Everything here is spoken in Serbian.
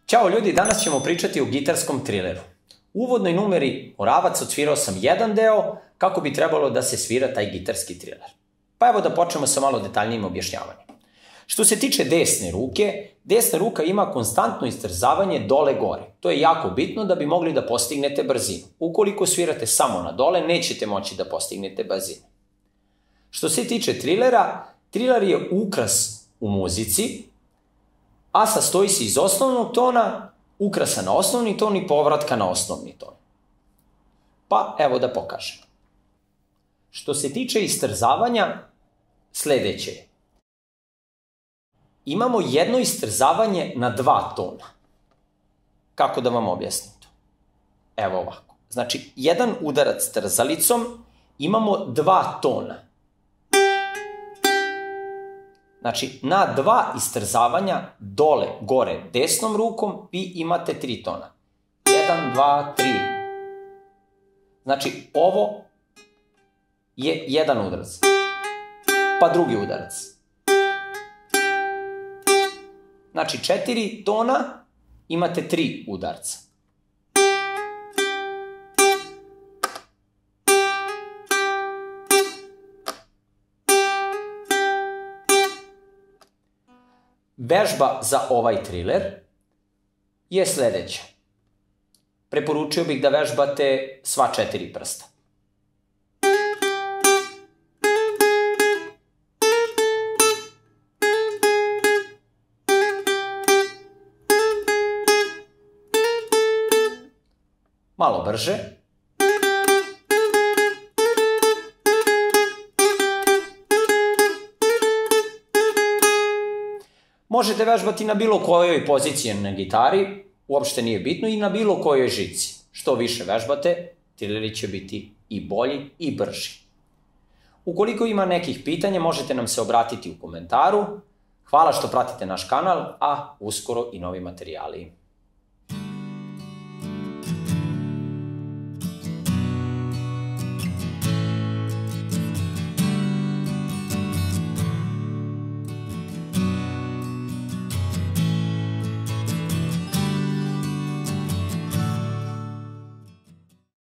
Ćao ljudi, danas ćemo pričati o gitarskom trileru. U uvodnoj numeri Oravac odsvirao sam jedan deo kako bi trebalo da se svira taj gitarski triler. Pa evo da počnemo sa malo detaljnijim objašnjavanjem. Što se tiče desne ruke, desna ruka ima konstantno istrzavanje dole-gore. To je jako bitno da bi mogli da postignete brzinu. Ukoliko svirate samo na dole, nećete moći da postignete brzinu. Što se tiče trilera, triler je ukras u muzici, a sastoji se iz osnovnog tona, ukrasa na osnovni ton i povratka na osnovni ton. Pa evo da pokažem. Što se tiče istrzavanja, sledeće je. Imamo jedno istrzavanje na dva tona. Kako da vam objasnim to? Evo ovako. Znači, jedan udarac trzalicom, imamo dva tona. Znači, na dva istrzavanja dole, gore, desnom rukom, vi imate 3 tona. 1, 2, 3. Znači, ovo je jedan udarac. Pa drugi udarac. Znači, 4 tona, imate 3 udarca. Vežba za ovaj triler je sledeća. Preporučio bih da vežbate sva 4 prsta. Malo brže. Možete vežbati na bilo kojoj poziciji na gitari, uopšte nije bitno, i na bilo kojoj žici. Što više vežbate, trileri će biti i bolji i brži. Ukoliko ima nekih pitanja, možete nam se obratiti u komentaru. Hvala što pratite naš kanal, a uskoro i novi materijali.